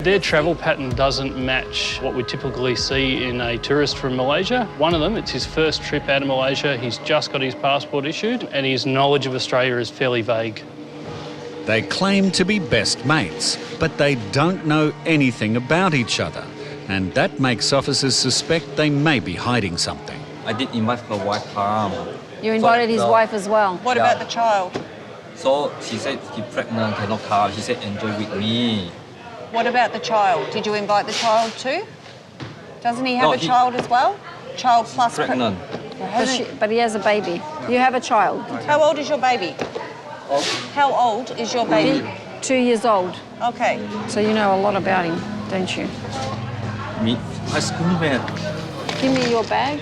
Their travel pattern doesn't match what we typically see in a tourist from Malaysia. One of them, it's his first trip out of Malaysia, he's just got his passport issued, and his knowledge of Australia is fairly vague. They claim to be best mates, but they don't know anything about each other, and that makes officers suspect they may be hiding something. I did invite my wife home. You invited his wife as well? What about the child? So she said she's pregnant, cannot come. She said enjoy with me. What about the child? Did you invite the child too? Doesn't he have a child as well? Child plus... Pregnant. But he has a baby. You have a child. How old is your baby? How old is your baby? 2 years old. Okay. So you know a lot about him, don't you? Me, high school man. Give me your bag.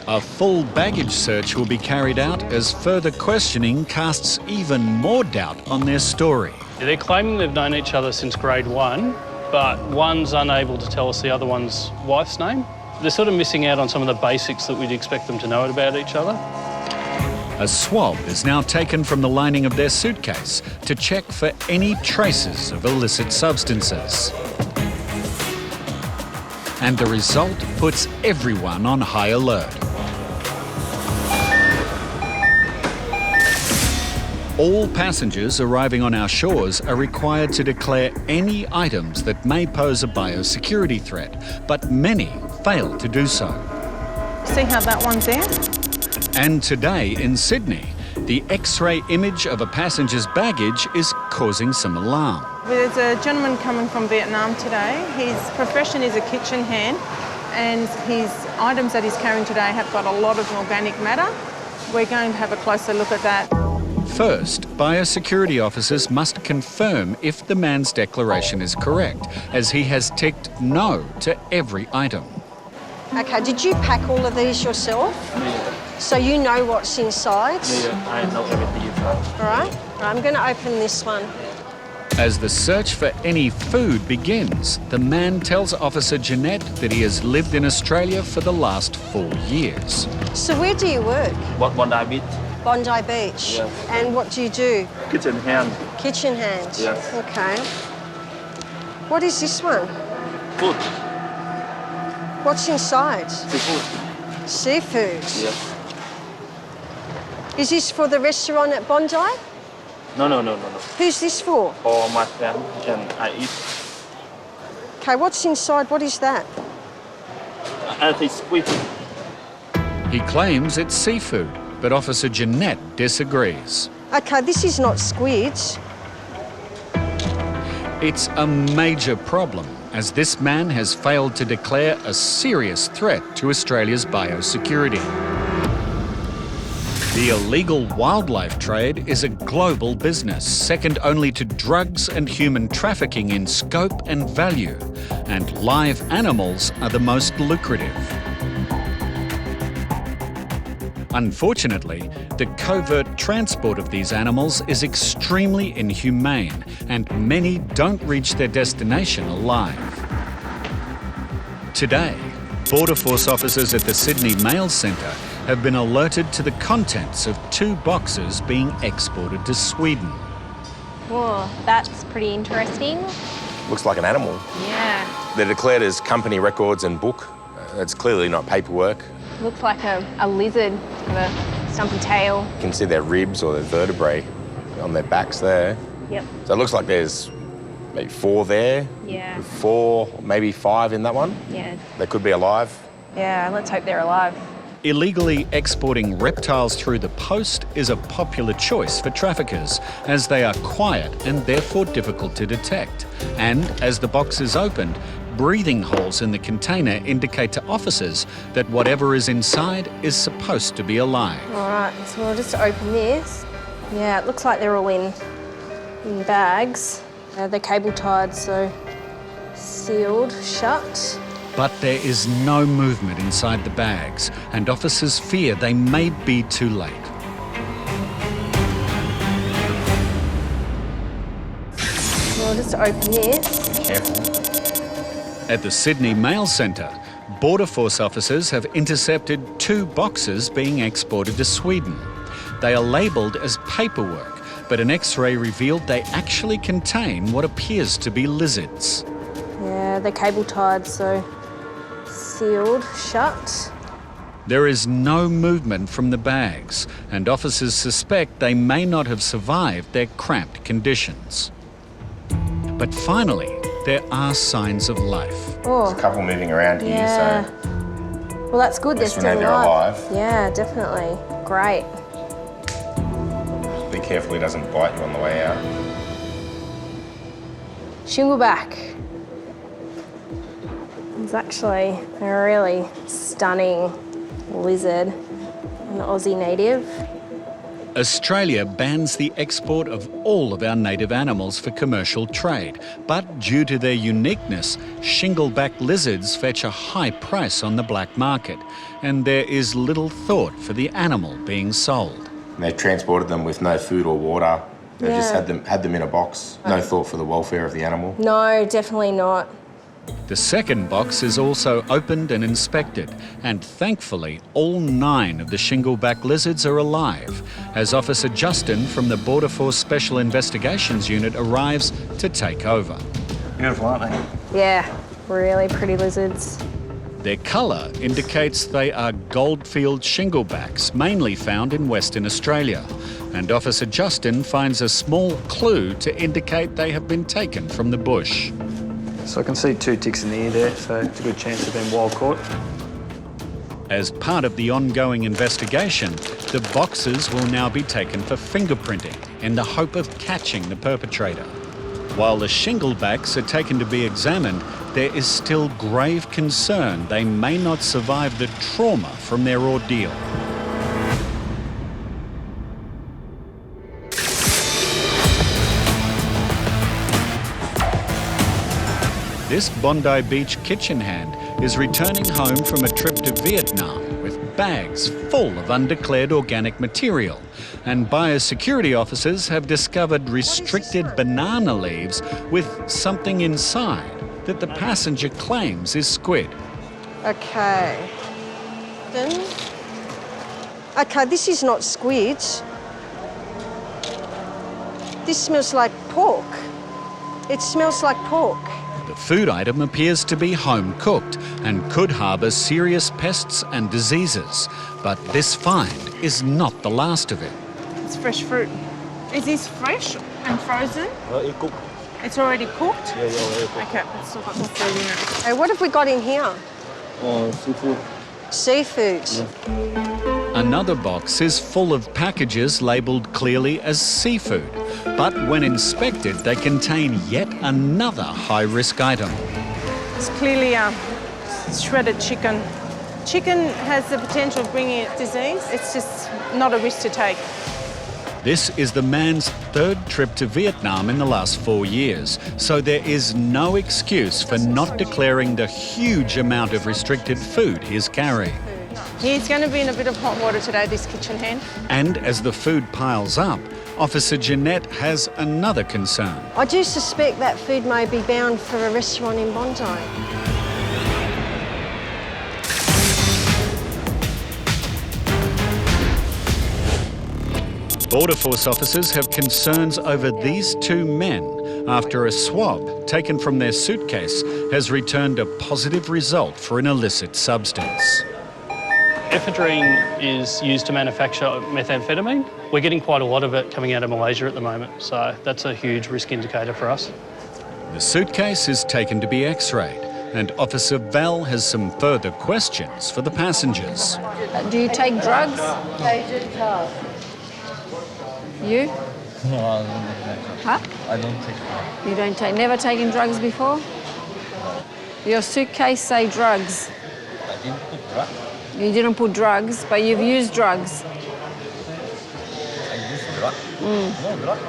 A full baggage search will be carried out as further questioning casts even more doubt on their story. They're claiming they've known each other since grade 1, but one's unable to tell us the other one's wife's name. They're sort of missing out on some of the basics that we'd expect them to know about each other. A swab is now taken from the lining of their suitcase to check for any traces of illicit substances. And the result puts everyone on high alert. All passengers arriving on our shores are required to declare any items that may pose a biosecurity threat, but many fail to do so. See how that one's there? And today in Sydney, the X-ray image of a passenger's baggage is causing some alarm. There's a gentleman coming from Vietnam today. His profession is a kitchen hand, and his items that he's carrying today have got a lot of organic matter. We're going to have a closer look at that. First, biosecurity officers must confirm if the man's declaration is correct, as he has ticked no to every item. Okay, did you pack all of these yourself? Yeah. So you know what's inside? Yeah, I know everything inside. All right, I'm going to open this one. As the search for any food begins, the man tells Officer Jeanette that he has lived in Australia for the last 4 years. So where do you work? Bondi Beach. Bondi Beach. Yes. And what do you do? Kitchen hand. Kitchen hand? Yes. Okay. What is this one? Food. What's inside? Seafood. Seafood? Yes. Is this for the restaurant at Bondi? No. Who's this for? For my friend, and I eat. Okay, what's inside? What is that? I think squid. He claims it's seafood, but Officer Jeanette disagrees. Okay, this is not squid. It's a major problem, as this man has failed to declare a serious threat to Australia's biosecurity. The illegal wildlife trade is a global business, second only to drugs and human trafficking in scope and value, and live animals are the most lucrative. Unfortunately, the covert transport of these animals is extremely inhumane, and many don't reach their destination alive. Today, Border Force officers at the Sydney Mail Centre have been alerted to the contents of 2 boxes being exported to Sweden. Whoa, that's pretty interesting. Looks like an animal. Yeah. They're declared as company records and book. It's clearly not paperwork. Looks like a lizard with a stumpy tail. You can see their ribs or their vertebrae on their backs there. Yep. So it looks like there's maybe 4 there. Yeah. 4, maybe 5 in that one. Yeah. They could be alive. Yeah, let's hope they're alive. Illegally exporting reptiles through the post is a popular choice for traffickers, as they are quiet and therefore difficult to detect. And as the box is opened, breathing holes in the container indicate to officers that whatever is inside is supposed to be alive. All right, so we'll just open this. Yeah, it looks like they're all in bags. They're cable tied, so sealed shut. But there is no movement inside the bags, and officers fear they may be too late. We'll just open this. Careful. At the Sydney Mail Centre, Border Force officers have intercepted 2 boxes being exported to Sweden. They are labelled as paperwork, but an X-ray revealed they actually contain what appears to be lizards. Yeah, they're cable tied, so sealed shut. There is no movement from the bags, and officers suspect they may not have survived their cramped conditions. But finally, there are signs of life. Oh, There's a couple moving around here, yeah. so Well, that's good. They're least we still know they're alive. Yeah, definitely. Great. be careful he doesn't bite you on the way out. Shingleback. It's actually a really stunning lizard, an Aussie native. Australia bans the export of all of our native animals for commercial trade, but due to their uniqueness, shingleback lizards fetch a high price on the black market, and there is little thought for the animal being sold. And they transported them with no food or water. They just had them in a box. No thought for the welfare of the animal. No, definitely not. The second box is also opened and inspected, and thankfully all 9 of the shingleback lizards are alive, as Officer Justin from the Border Force Special Investigations Unit arrives to take over. Beautiful, aren't they? Yeah, really pretty lizards. Their colour indicates they are goldfield shinglebacks, mainly found in Western Australia, and Officer Justin finds a small clue to indicate they have been taken from the bush. So I can see 2 ticks in the ear there, so it's a good chance of being wild caught. As part of the ongoing investigation, the boxes will now be taken for fingerprinting in the hope of catching the perpetrator. While the shinglebacks are taken to be examined, there is still grave concern they may not survive the trauma from their ordeal. This Bondi Beach kitchen hand is returning home from a trip to Vietnam with bags full of undeclared organic material, and biosecurity officers have discovered restricted banana leaves with something inside that the passenger claims is squid. Okay. Then. Okay, this is not squid. This smells like pork. It smells like pork. The food item appears to be home-cooked and could harbour serious pests and diseases. But this find is not the last of it. It's fresh fruit. Is this fresh and frozen? It's cooked. It's already cooked? Yeah, already cooked. Okay, let's look at the food in it. Hey, what have we got in here? Seafood. Seafood. Yeah. Another box is full of packages labelled clearly as seafood, but when inspected, they contain yet another high-risk item. It's clearly shredded chicken. Chicken has the potential of bringing disease. It's just not a risk to take. This is the man's 3rd trip to Vietnam in the last 4 years, so there is no excuse for not declaring the huge amount of restricted food he is carrying. He's going to be in a bit of hot water today, this kitchen hand. And as the food piles up, Officer Jeanette has another concern. I do suspect that food may be bound for a restaurant in Bondi. Border Force officers have concerns over these 2 men after a swab taken from their suitcase has returned a positive result for an illicit substance. Ephedrine is used to manufacture methamphetamine. We're getting quite a lot of it coming out of Malaysia at the moment, so that's a huge risk indicator for us. The suitcase is taken to be x-rayed, and Officer Val has some further questions for the passengers. Do you take drugs? You? No, I don't take. Huh? I don't take. You don't take, never taken drugs before? Your suitcase say drugs. I didn't put drugs. You didn't put drugs, but you've used drugs. I used drugs. No drugs.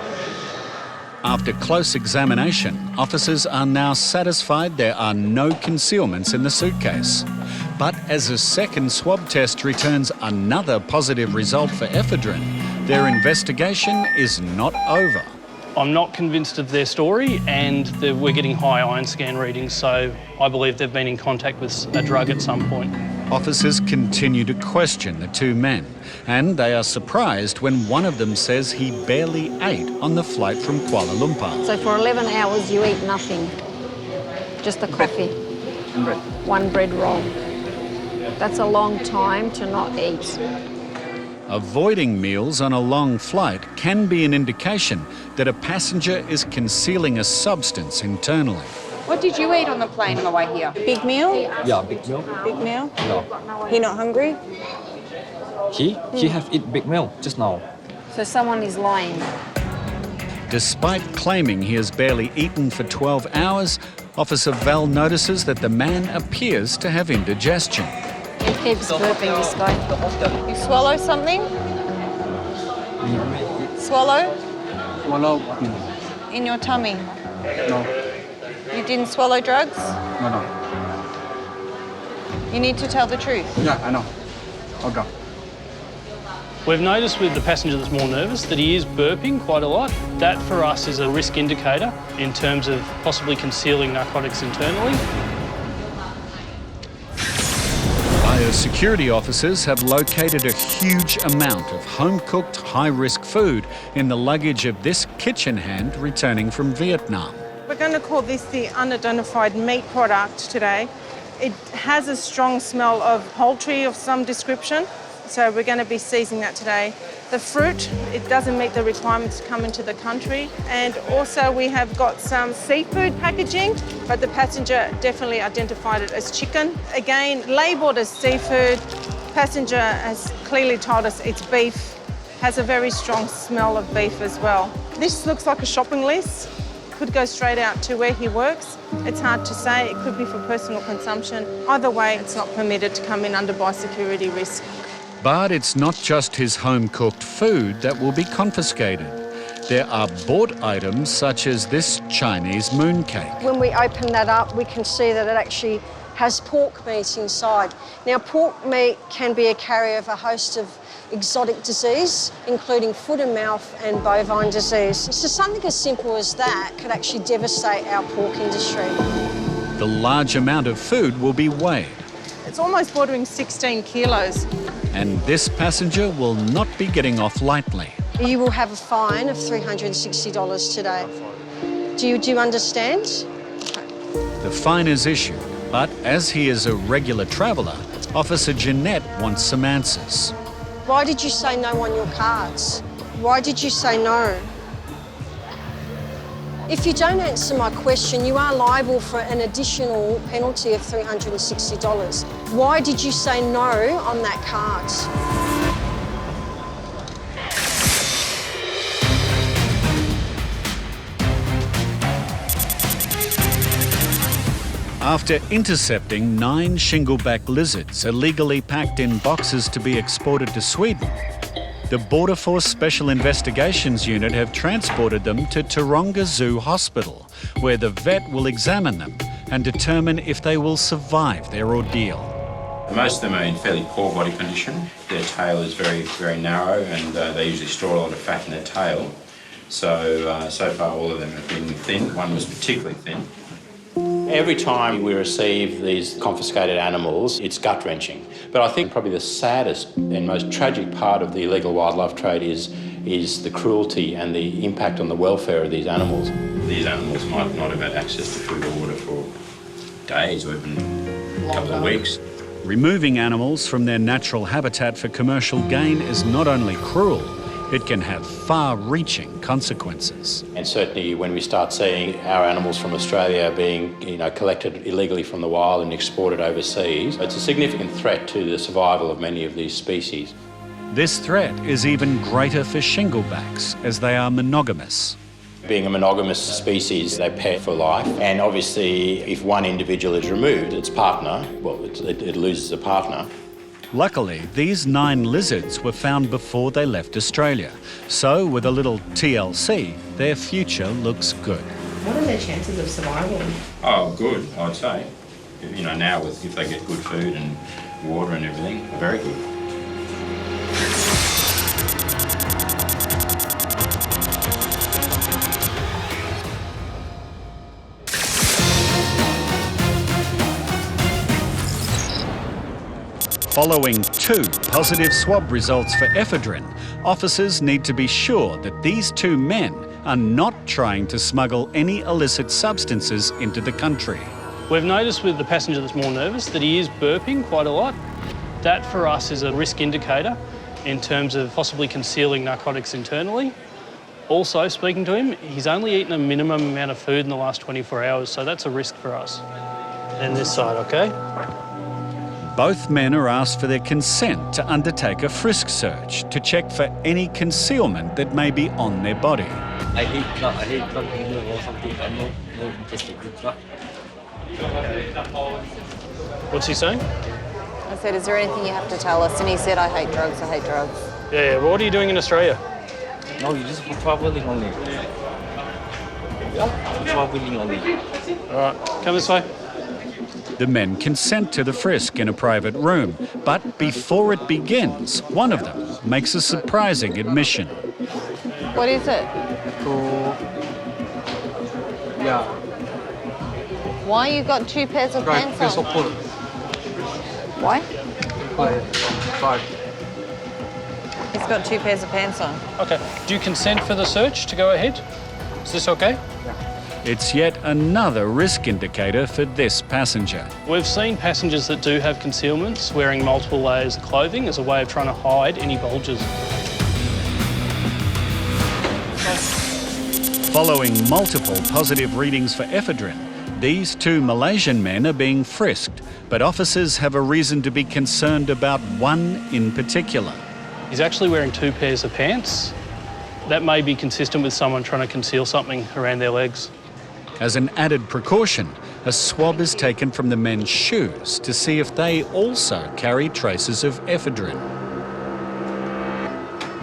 After close examination, officers are now satisfied there are no concealments in the suitcase. But as a second swab test returns another positive result for ephedrine, their investigation is not over. I'm not convinced of their story, and we're getting high iron scan readings, so I believe they've been in contact with a drug at some point. Officers continue to question the 2 men, and they are surprised when one of them says he barely ate on the flight from Kuala Lumpur. So for 11 hours you eat nothing. Just the coffee. And bread. One bread roll. That's a long time to not eat. Avoiding meals on a long flight can be an indication that a passenger is concealing a substance internally. What did you eat on the plane on the way here? Big meal? Yeah, big meal. Big meal? No. He not hungry? He have eat big meal just now. So someone is lying. Despite claiming he has barely eaten for 12 hours, Officer Val notices that the man appears to have indigestion. He keeps burping, this guy. You swallow something? Swallow? Swallow? In your tummy? No. You didn't swallow drugs? No. You need to tell the truth. Yeah, I know. Okay. We've noticed with the passenger that's more nervous that he is burping quite a lot. That for us is a risk indicator in terms of possibly concealing narcotics internally. Biosecurity officers have located a huge amount of home-cooked, high-risk food in the luggage of this kitchen hand returning from Vietnam. We're going to call this the unidentified meat product today. It has a strong smell of poultry of some description, so we're going to be seizing that today. The fruit, it doesn't meet the requirements to come into the country. And also we have got some seafood packaging, but the passenger definitely identified it as chicken. Again, labelled as seafood. Passenger has clearly told us it's beef, has a very strong smell of beef as well. This looks like a shopping list. Could go straight out to where he works. It's hard to say. It could be for personal consumption. Either way, it's not permitted to come in under biosecurity risk. But it's not just his home-cooked food that will be confiscated. There are bought items such as this Chinese mooncake. When we open that up, we can see that it actually has pork meat inside. Now, pork meat can be a carrier of a host of exotic disease, including foot and mouth and bovine disease. So something as simple as that could actually devastate our pork industry. The large amount of food will be weighed. It's almost bordering 16 kilos. And this passenger will not be getting off lightly. You will have a fine of $360 today. Do you understand? The fine is issued, but as he is a regular traveller, Officer Jeanette wants some answers. Why did you say no on your cards? Why did you say no? If you don't answer my question, you are liable for an additional penalty of $360. Why did you say no on that card? After intercepting 9 shingleback lizards illegally packed in boxes to be exported to Sweden, the Border Force Special Investigations Unit have transported them to Taronga Zoo Hospital, where the vet will examine them and determine if they will survive their ordeal. Most of them are in fairly poor body condition. Their tail is very, very narrow and they usually store a lot of fat in their tail. So far all of them have been thin. One was particularly thin. Every time we receive these confiscated animals, it's gut-wrenching. But I think probably the saddest and most tragic part of the illegal wildlife trade is the cruelty and the impact on the welfare of these animals. These animals might not have had access to food or water for days or even a couple of weeks. Removing animals from their natural habitat for commercial gain is not only cruel, it can have far-reaching consequences. And certainly when we start seeing our animals from Australia being collected illegally from the wild and exported overseas, it's a significant threat to the survival of many of these species. This threat is even greater for shinglebacks, as they are monogamous. Being a monogamous species, they pair for life, and obviously if one individual is removed, its partner, well, it loses a partner. Luckily, these 9 lizards were found before they left Australia. So, with a little TLC, their future looks good. What are their chances of survival? Oh, good, I'd say. Now if they get good food and water and everything, very good. Following 2 positive swab results for ephedrine, officers need to be sure that these 2 men are not trying to smuggle any illicit substances into the country. We've noticed with the passenger that's more nervous that he is burping quite a lot. That for us is a risk indicator in terms of possibly concealing narcotics internally. Also, speaking to him, he's only eaten a minimum amount of food in the last 24 hours, so that's a risk for us. And this side, OK? Both men are asked for their consent to undertake a frisk search to check for any concealment that may be on their body. I hate something or something. I know just a What's he saying? I said, is there anything you have to tell us? And he said, I hate drugs, I hate drugs. Yeah, well, what are you doing in Australia? No, you just traveling only. Traveling only. All right, come this way. The men consent to the frisk in a private room, but before it begins, one of them makes a surprising admission. What is it? Why you got 2 pairs of pants on? Why? He's got 2 pairs of pants on. OK. Do you consent for the search to go ahead? Is this OK? It's yet another risk indicator for this passenger. We've seen passengers that do have concealments wearing multiple layers of clothing as a way of trying to hide any bulges. Following multiple positive readings for ephedrine, these 2 Malaysian men are being frisked, but officers have a reason to be concerned about one in particular. He's actually wearing 2 pairs of pants. That may be consistent with someone trying to conceal something around their legs. As an added precaution, a swab is taken from the men's shoes to see if they also carry traces of ephedrine.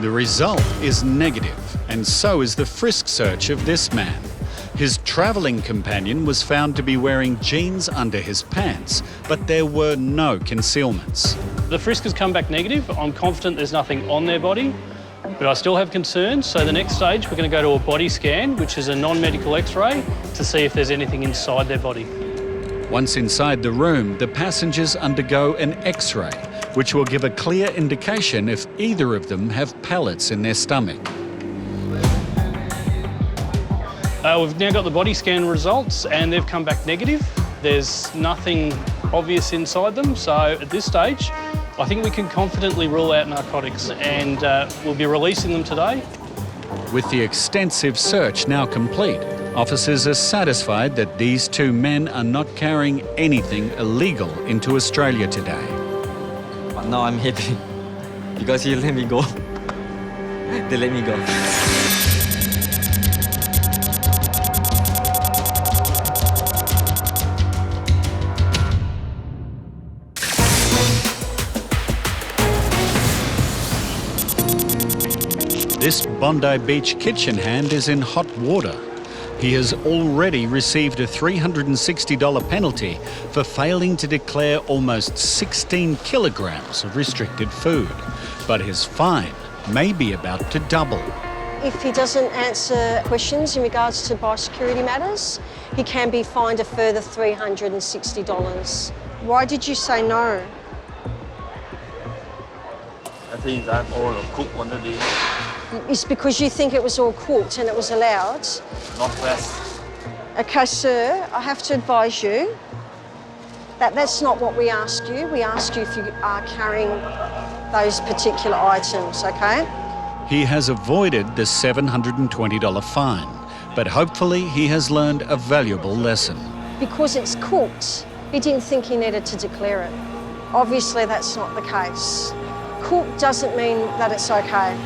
The result is negative, and so is the frisk search of this man. His travelling companion was found to be wearing jeans under his pants, but there were no concealments. The frisk has come back negative. I'm confident there's nothing on their body, but I still have concerns. So the next stage, we're going to go to a body scan, which is a non-medical X-ray, to see if there's anything inside their body. Once inside the room, the passengers undergo an X-ray, which will give a clear indication if either of them have pellets in their stomach. We've now got the body scan results and they've come back negative. There's nothing obvious inside them, so at this stage, I think we can confidently rule out narcotics and we'll be releasing them today. With the extensive search now complete, officers are satisfied that these 2 men are not carrying anything illegal into Australia today. But now I'm happy because he let me go. They let me go. This Bondi Beach kitchen hand is in hot water. He has already received a $360 penalty for failing to declare almost 16 kilograms of restricted food. But his fine may be about to double. If he doesn't answer questions in regards to biosecurity matters, he can be fined a further $360. Why did you say no? I think that all cooked already. It's because you think it was all cooked and it was allowed? Not fresh. Okay, sir, I have to advise you that that's not what we ask you. We ask you if you are carrying those particular items, okay? He has avoided the $720 fine, but hopefully he has learned a valuable lesson. Because it's cooked, he didn't think he needed to declare it. Obviously, that's not the case. Cooked doesn't mean that it's okay.